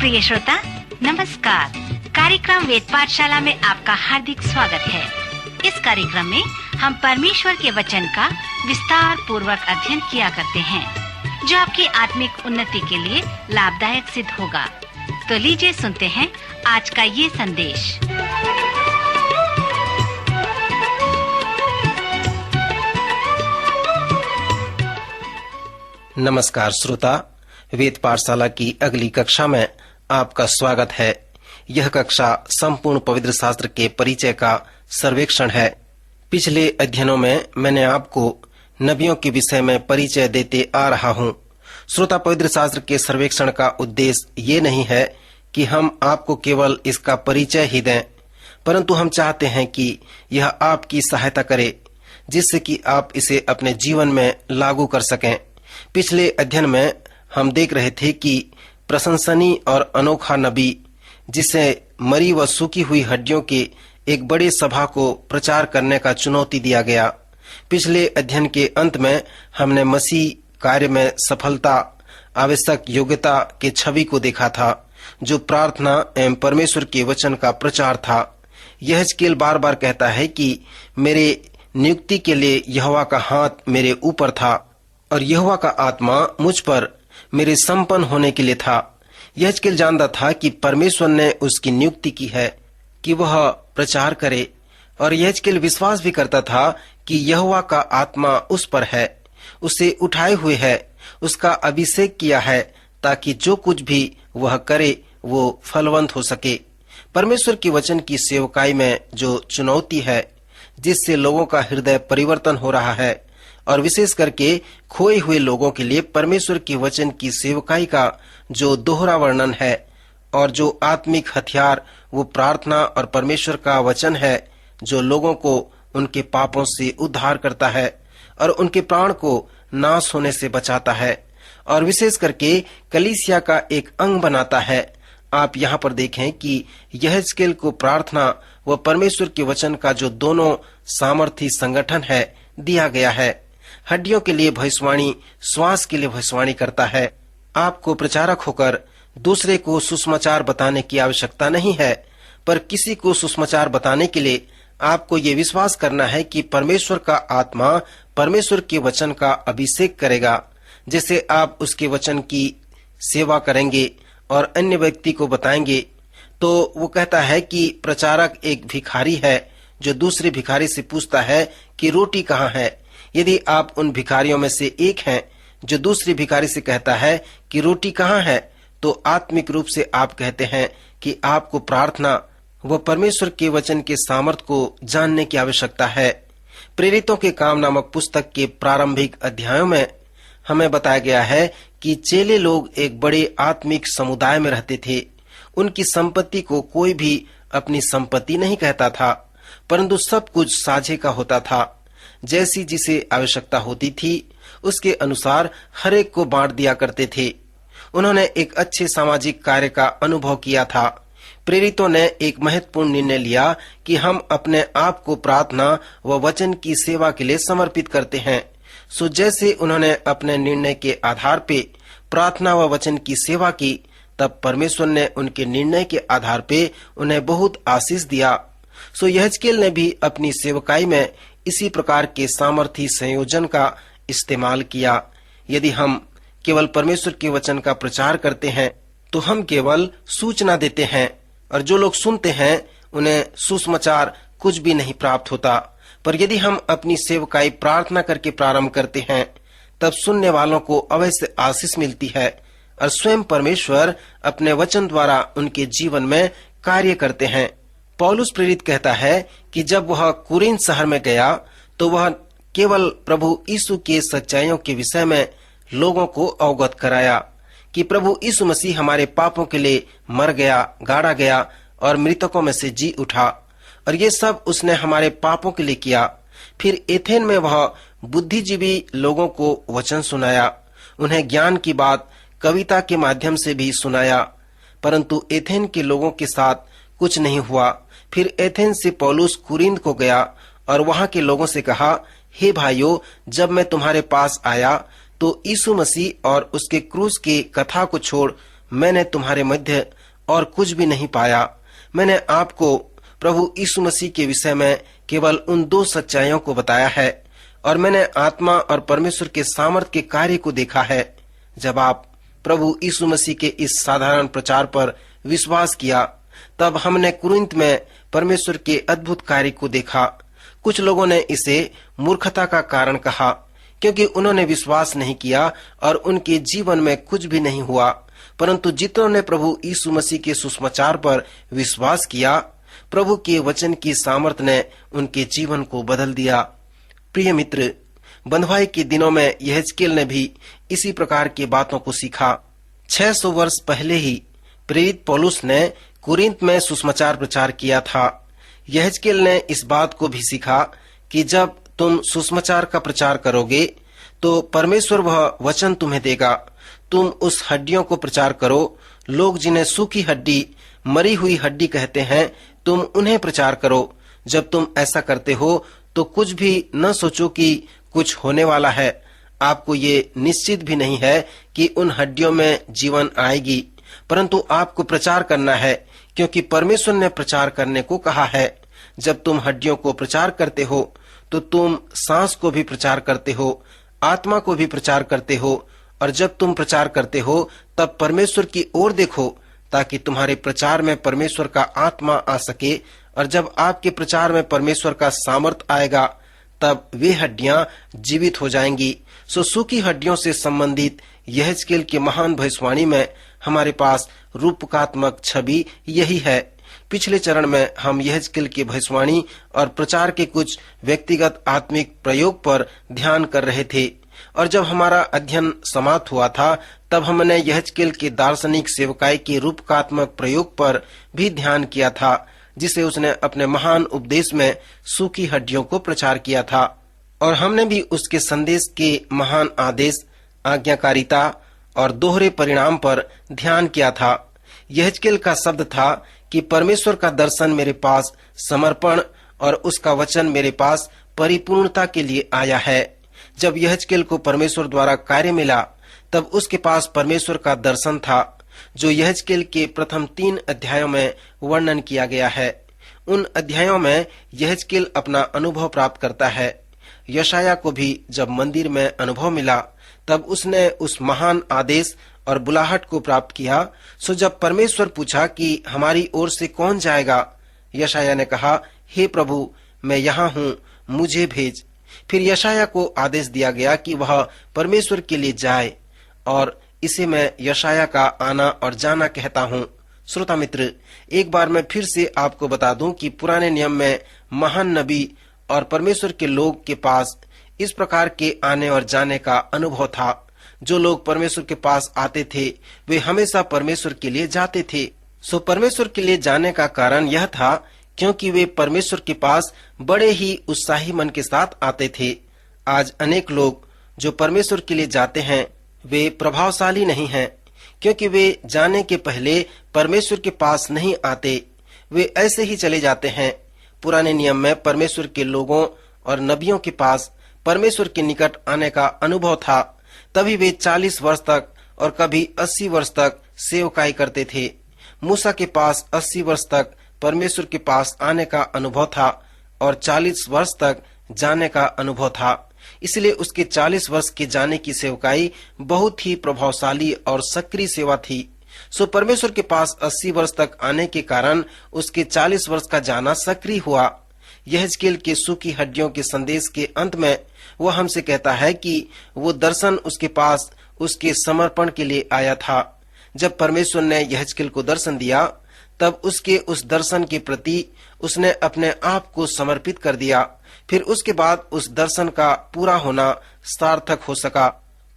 प्रिय श्रोता नमस्कार। कार्यक्रम वेद पाठशाला में आपका हार्दिक स्वागत है। इस कार्यक्रम में हम परमेश्वर के वचन का विस्तार पूर्वक अध्ययन किया करते हैं, जो आपकी आत्मिक उन्नति के लिए लाभदायक सिद्ध होगा। तो लीजिए सुनते हैं आज का ये संदेश। नमस्कार श्रोता, वेद पाठशाला की अगली कक्षा में आपका स्वागत है। यह कक्षा संपूर्ण पवित्र शास्त्र के परिचय का सर्वेक्षण है। पिछले अध्ययनों में मैंने आपको नबियों के विषय में परिचय देते आ रहा हूँ। श्रोता, पवित्र शास्त्र के सर्वेक्षण का उद्देश्य ये नहीं है कि हम आपको केवल इसका परिचय ही दें, परंतु हम चाहते हैं कि यह आपकी सहायता करे, जिससे कि आप इसे अपने जीवन में लागू कर सकें। पिछले अध्ययन में हम देख रहे थे कि प्रशंसनीय और अनोखा नबी, जिसे मरी व सूखी हुई हड्डियों के एक बड़े सभा को प्रचार करने का चुनौती दिया गया। पिछले अध्ययन के अंत में हमने मसीह कार्य में सफलता आवश्यक योग्यता के छवि को देखा था, जो प्रार्थना एवं परमेश्वर के वचन का प्रचार था। यहेजकेल बार बार कहता है कि मेरे नियुक्ति के लिए यहोवा का हाथ मेरे ऊपर था और यहोवा का आत्मा मुझ पर मेरे संपन्न होने के लिए था। यहेजकेल जानता था कि परमेश्वर ने उसकी नियुक्ति की है कि वह प्रचार करे, और यहेजकेल विश्वास भी करता था कि यहोवा का आत्मा उस पर है, उसे उठाए हुए है, उसका अभिषेक किया है, ताकि जो कुछ भी वह करे वो फलवंत हो सके। परमेश्वर के वचन की सेवकाई में जो चुनौती है, जिससे लोगों का हृदय परिवर्तन हो रहा है, और विशेष करके खोए हुए लोगों के लिए परमेश्वर के वचन की सेवकाई का जो दोहरा वर्णन है, और जो आत्मिक हथियार वो प्रार्थना और परमेश्वर का वचन है, जो लोगों को उनके पापों से उद्धार करता है और उनके प्राण को नाश होने से बचाता है, और विशेष करके कलीसिया का एक अंग बनाता है। आप यहाँ पर देखें कि यहेजकेल को प्रार्थना व परमेश्वर के वचन का जो दोनों सामर्थी संगठन है दिया गया है। हड्डियों के लिए भविष्यवाणी श्वास के लिए भविष्यवाणी करता है। आपको प्रचारक होकर दूसरे को सुसमाचार बताने की आवश्यकता नहीं है, पर किसी को सुसमाचार बताने के लिए आपको ये विश्वास करना है कि परमेश्वर का आत्मा परमेश्वर के वचन का अभिषेक करेगा। जैसे आप उसके वचन की सेवा करेंगे और अन्य व्यक्ति को बताएंगे, तो वो कहता है कि प्रचारक एक भिखारी है जो दूसरे भिखारी से पूछता है कि रोटी कहाँ है। यदि आप उन भिखारियों में से एक हैं जो दूसरी भिखारी से कहता है कि रोटी कहाँ है, तो आत्मिक रूप से आप कहते हैं कि आपको प्रार्थना व परमेश्वर के वचन के सामर्थ्य को जानने की आवश्यकता है। प्रेरितों के काम नामक पुस्तक के प्रारंभिक अध्यायों में हमें बताया गया है कि चेले लोग एक बड़े आत्मिक समुदाय में रहते थे। उनकी संपत्ति को कोई भी अपनी संपत्ति नहीं कहता था, परंतु सब कुछ साझे का होता था। जैसी जिसे आवश्यकता होती थी उसके अनुसार हर एक को बांट दिया करते थे। उन्होंने एक अच्छे सामाजिक कार्य का अनुभव किया था। प्रेरितों ने एक महत्वपूर्ण निर्णय लिया कि हम अपने आप को प्रार्थना व वचन की सेवा के लिए समर्पित करते हैं। सो जैसे उन्होंने अपने निर्णय के आधार पे प्रार्थना व वचन की सेवा की, तब परमेश्वर ने उनके निर्णय के आधार पे उन्हें बहुत आशीष दिया। सो यहेजकेल ने भी अपनी सेवकाई में इसी प्रकार के सामर्थी संयोजन का इस्तेमाल किया। यदि हम केवल परमेश्वर के वचन का प्रचार करते हैं तो हम केवल सूचना देते हैं, और जो लोग सुनते हैं उन्हें सुसमाचार कुछ भी नहीं प्राप्त होता। पर यदि हम अपनी सेवकाई प्रार्थना करके प्रारंभ करते हैं, तब सुनने वालों को अवश्य आशीष मिलती है, और स्वयं परमेश्वर अपने वचन द्वारा उनके जीवन में कार्य करते हैं। पौलुस प्रेरित कहता है कि जब वह कुरिन्थ शहर में गया तो वह केवल प्रभु यीशु के सच्चाइयों के विषय में लोगों को अवगत कराया कि प्रभु यीशु मसीह हमारे पापों के लिए मर गया, गाड़ा गया और मृतकों में से जी उठा, और ये सब उसने हमारे पापों के लिए किया। फिर एथेन में वह बुद्धिजीवी लोगों को वचन सुनाया, उन्हें ज्ञान की बात कविता के माध्यम से भी सुनाया, परंतु एथेन के लोगों के साथ कुछ नहीं हुआ। फिर एथेन से पौलुस कुरिन्थ को गया और वहां के लोगों से कहा, हे भाइयों, जब मैं तुम्हारे पास आया तो यीशु मसीह और उसके क्रूस की कथा को छोड़ मैंने तुम्हारे मध्य और कुछ भी नहीं पाया। मैंने आपको प्रभु यीशु मसीह के विषय में केवल उन दो सच्चाइयों को बताया है और मैंने आत्मा और परमेश्वर के सामर्थ के कार्य को देखा है। जब आप प्रभु यीशु मसीह के इस साधारण प्रचार पर विश्वास किया, तब हमने कुरिन्थ में परमेश्वर के अद्भुत कार्य को देखा। कुछ लोगों ने इसे मूर्खता का कारण कहा, क्योंकि उन्होंने विश्वास नहीं किया और उनके जीवन में कुछ भी नहीं हुआ। परंतु जितनों ने प्रभु यीशु मसीह के सुसमाचार पर विश्वास किया, प्रभु के वचन की सामर्थ ने उनके जीवन को बदल दिया। प्रिय मित्र, बंधुआई के दिनों में यहेजकेल ने भी इसी प्रकार की बातों को सीखा। 600 वर्ष पहले ही प्रेरित पौलुस ने कुरिन्थ में सुसमाचार प्रचार किया था। यहेजकेल ने इस बात को भी सीखा कि जब तुम सुसमाचार का प्रचार करोगे तो परमेश्वर वह वचन तुम्हें देगा। तुम उस हड्डियों को प्रचार करो। लोग जिन्हें सूखी हड्डी, मरी हुई हड्डी कहते हैं, तुम उन्हें प्रचार करो। जब तुम ऐसा करते हो तो कुछ भी न सोचो कि कुछ होने वाला है। आपको ये निश्चित भी नहीं है कि उन हड्डियों में जीवन आएगी, परंतु आपको प्रचार करना है, क्योंकि परमेश्वर ने प्रचार करने को कहा है। जब तुम हड्डियों को प्रचार करते हो तो तुम सांस को भी प्रचार करते हो, आत्मा को भी प्रचार करते हो। और जब तुम प्रचार करते हो तब परमेश्वर की ओर देखो, ताकि तुम्हारे प्रचार में परमेश्वर का आत्मा आ सके। और जब आपके प्रचार में परमेश्वर का सामर्थ आएगा, तब वे हड्डियां जीवित हो जाएंगी। सो सूखी हड्डियों से संबंधित यहेजकेल की महान भविष्यवाणी में हमारे पास रूपकात्मक छवि यही है। पिछले चरण में हम यहेजकेल की भविष्यवाणी और प्रचार के कुछ व्यक्तिगत आत्मिक प्रयोग पर ध्यान कर रहे थे, और जब हमारा अध्ययन समाप्त हुआ था तब हमने यहेजकेल के दार्शनिक सेवकाई के रूपकात्मक प्रयोग पर भी ध्यान किया था, जिसे उसने अपने महान उपदेश में सूखी हड्डियों को प्रचार किया था। और हमने भी उसके संदेश के महान आदेश, आज्ञाकारिता और दोहरे परिणाम पर ध्यान किया था। यहेजकेल का शब्द था कि परमेश्वर का दर्शन मेरे पास समर्पण और उसका वचन मेरे पास परिपूर्णता के लिए आया है। जब यहेजकेल को परमेश्वर द्वारा कार्य मिला, तब उसके पास परमेश्वर का दर्शन था, जो यहेजकेल के प्रथम 3 अध्यायों में वर्णन किया गया है। उन अध्यायों में यहेजकेल अपना अनुभव प्राप्त करता है। यशाया को भी जब मंदिर में अनुभव मिला, तब उसने उस महान आदेश और बुलाहट को प्राप्त किया। सो जब परमेश्वर पूछा कि हमारी ओर से कौन जाएगा, यशाया ने कहा, हे प्रभु, मैं यहाँ हूँ, मुझे भेज। फिर यशाया को आदेश दिया गया कि वह परमेश्वर के लिए जाए, और इसे मैं यशाया का आना और जाना कहता हूँ। श्रोता मित्र, एक बार मैं फिर से आपको बता दूं कि पुराने नियम में महान नबी और परमेश्वर के लोग के पास इस प्रकार के आने और जाने का अनुभव था। जो लोग परमेश्वर के पास आते थे, वे हमेशा परमेश्वर के लिए जाते थे। सो परमेश्वर के लिए जाने का कारण यह था क्योंकि वे परमेश्वर के पास बड़े ही उत्साही मन के साथ आते थे। आज अनेक लोग जो परमेश्वर के लिए जाते हैं, वे प्रभावशाली नहीं हैं, क्योंकि वे जाने के पहले परमेश्वर के पास नहीं आते। वे ऐसे ही चले जाते हैं। पुराने नियम में परमेश्वर के लोगों और नबियों के पास परमेश्वर के निकट आने का अनुभव था, तभी वे 40 वर्ष तक और कभी 80 वर्ष तक सेवकाई करते थे। मूसा के पास 80 वर्ष तक परमेश्वर के पास आने का अनुभव था और 40 वर्ष तक जाने का अनुभव था। इसलिए उसके 40 वर्ष के जाने की सेवकाई बहुत ही प्रभावशाली और सक्रिय सेवा थी। सो परमेश्वर के पास 80 वर्ष तक आने के कारण उसके 40 वर्ष का जाना सक्रिय हुआ। यहेजकेल के सूखी हड्डियों के संदेश के अंत में वह हमसे कहता है कि वो दर्शन उसके पास उसके समर्पण के लिए आया था। जब परमेश्वर ने यहेजकेल को दर्शन दिया, तब उसके उस दर्शन के प्रति उसने अपने आप को समर्पित कर दिया। फिर उसके बाद उस दर्शन का पूरा होना सार्थक हो सका।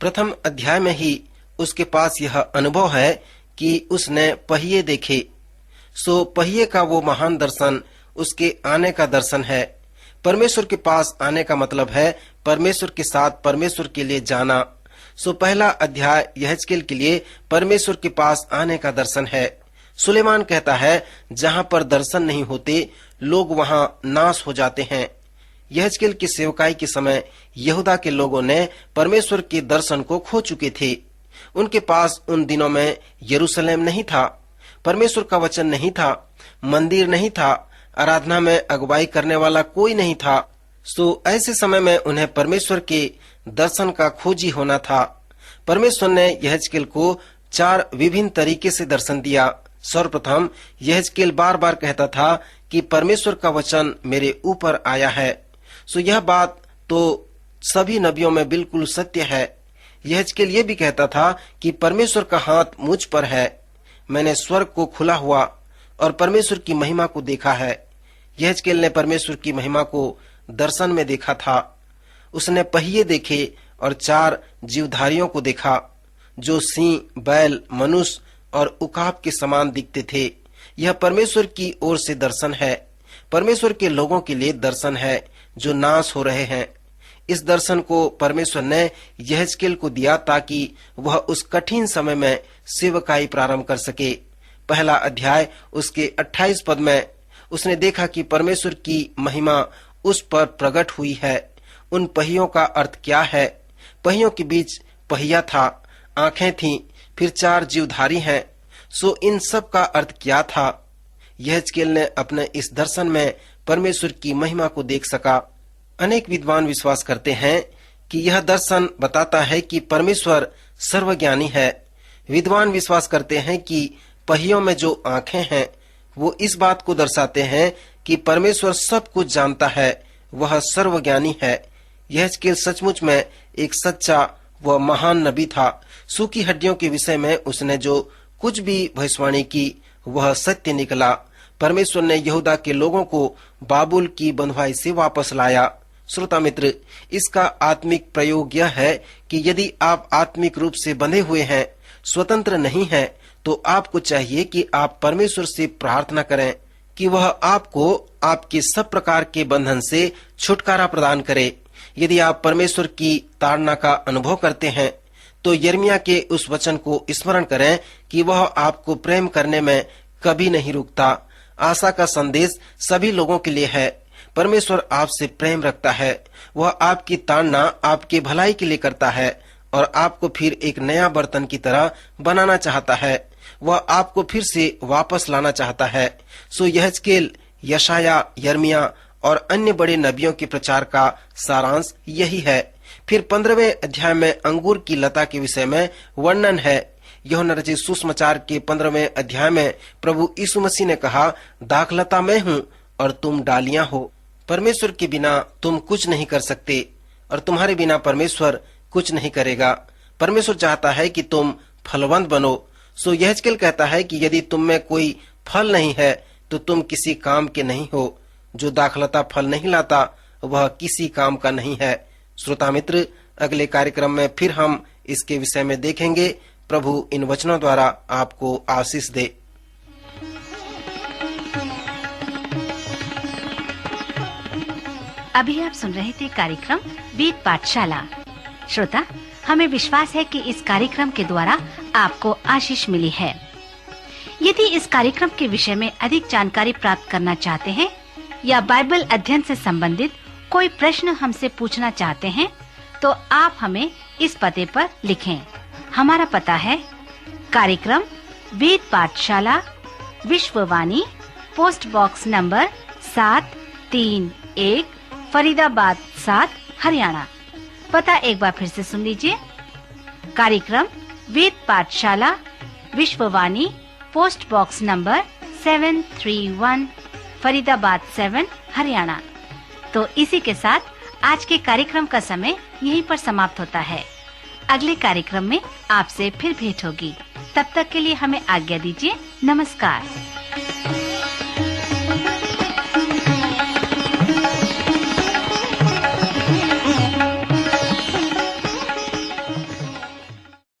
प्रथम अध्याय में ही उसके पास यह अनुभव है कि उसने पहिए देखे। सो पहिए का वो महान दर्शन उसके आने का दर्शन है। परमेश्वर के पास आने का मतलब है परमेश्वर के साथ परमेश्वर के लिए जाना। सो पहला अध्याय यहेजकेल के लिए परमेश्वर के पास आने का दर्शन है। सुलेमान कहता है, जहाँ पर दर्शन नहीं होते, लोग वहाँ नाश हो जाते हैं। यहेजकेल की सेवकाई के समय यहूदा के लोगों ने परमेश्वर के दर्शन को खो चुके थे। उनके पास उन दिनों में यरूशलेम नहीं था, परमेश्वर का वचन नहीं था, मंदिर नहीं था, आराधना में अगुवाई करने वाला कोई नहीं था। सो ऐसे समय में उन्हें परमेश्वर के दर्शन का खोजी होना था। परमेश्वर ने यहेजकेल को 4 विभिन्न तरीके से दर्शन दिया। सर्वप्रथम यहेजकेल बार बार कहता था कि परमेश्वर का वचन मेरे ऊपर आया है। सो यह बात तो सभी नबियों में बिल्कुल सत्य है। यहेजकेल ये भी कहता था कि परमेश्वर का हाथ मुझ पर है, मैंने स्वर्ग को खुला हुआ और परमेश्वर की महिमा को देखा है। यहेजकेल ने परमेश्वर की महिमा को दर्शन में देखा था। उसने पहिए देखे और 4 जीवधारियों को देखा जो सिंह, बैल, मनुष्य और उकाब के समान दिखते थे। यह परमेश्वर की ओर से दर्शन है, परमेश्वर के लोगों के लिए दर्शन है जो नाश हो रहे हैं। इस दर्शन को परमेश्वर ने यहेजकेल को दिया ताकि वह उस कठिन समय में सेवकाई प्रारंभ कर सके। पहला अध्याय उसके 28 पद में उसने देखा कि परमेश्वर की महिमा उस पर प्रकट हुई है। उन पहियों का अर्थ क्या है? पहियों के बीच पहिया था, आंखें थीं, फिर 4 जीवधारी हैं। सो इन सब का अर्थ क्या था? यहेजकेल ने अपने इस दर्शन में परमेश्वर की महिमा को देख सका। अनेक विद्वान विश्वास करते हैं कि यह दर्शन बताता है कि परमेश्वर सर्वज्ञानी है। विद्वान विश्वास करते हैं कि पहियों में जो आंखें हैं वो इस बात को दर्शाते हैं कि परमेश्वर सब कुछ जानता है, वह सर्वज्ञानी है। यहेजकेल सचमुच में एक सच्चा व महान नबी था। सूखी हड्डियों के विषय में उसने जो कुछ भी भविष्यवाणी की वह सत्य निकला। परमेश्वर ने यहूदा के लोगों को बाबुल की बंधुआई से वापस लाया। श्रोता मित्र, इसका आत्मिक प्रयोग यह है कि यदि आप आत्मिक रूप से बंधे हुए हैं, स्वतंत्र नहीं हैं, तो आपको चाहिए कि आप परमेश्वर से प्रार्थना करें कि वह आपको आपके सब प्रकार के बंधन से छुटकारा प्रदान करे। यदि आप परमेश्वर की ताड़ना का अनुभव करते हैं तो यिर्मयाह के उस वचन को स्मरण करें कि वह आपको प्रेम करने में कभी नहीं रुकता। आशा का संदेश सभी लोगों के लिए है। परमेश्वर आपसे प्रेम रखता है। वह आपकी ताड़ना आपके भलाई के लिए करता है और आपको फिर एक नया बर्तन की तरह बनाना चाहता है। वह आपको फिर से वापस लाना चाहता है। सो यहेजकेल, यशाया, यिर्मयाह और अन्य बड़े नबियों के प्रचार का सारांश यही है। फिर 15वें अध्याय में अंगूर की लता के विषय में वर्णन है। यूहन्ना रचित सुसमाचार के 15वें अध्याय में प्रभु यीशु मसीह ने कहा, दाखलता मैं हूँ और तुम डालियां हो। परमेश्वर के बिना तुम कुछ नहीं कर सकते और तुम्हारे बिना परमेश्वर कुछ नहीं करेगा। परमेश्वर चाहता है कि तुम फलवंत बनो। सो यहेजकेल कहता है कि यदि तुम में कोई फल नहीं है तो तुम किसी काम के नहीं हो। जो दाखलता फल नहीं लाता वह किसी काम का नहीं है। श्रोता मित्र, अगले कार्यक्रम में फिर हम इसके विषय में देखेंगे। प्रभु इन वचनों द्वारा आपको आशीष दे। अभी आप सुन रहे थे कार्यक्रम वेद पाठशाला। श्रोता, हमें विश्वास है कि इस कार्यक्रम के द्वारा आपको आशीष मिली है। यदि इस कार्यक्रम के विषय में अधिक जानकारी प्राप्त करना चाहते हैं या बाइबल अध्ययन से संबंधित कोई प्रश्न हमसे पूछना चाहते हैं तो आप हमें इस पते पर लिखें। हमारा पता है कार्यक्रम Ved Pathshala, Vishwavani, post box number 731, Faridabad 7, Haryana. पता एक बार फिर से सुन लीजिए। कार्यक्रम Ved Pathshala, Vishwavani, post box number 731, Faridabad 7, Haryana. तो इसी के साथ आज के कार्यक्रम का समय यहीं पर समाप्त होता है। अगले कार्यक्रम में आपसे फिर भेंट होगी। तब तक के लिए हमें आज्ञा दीजिए। नमस्कार।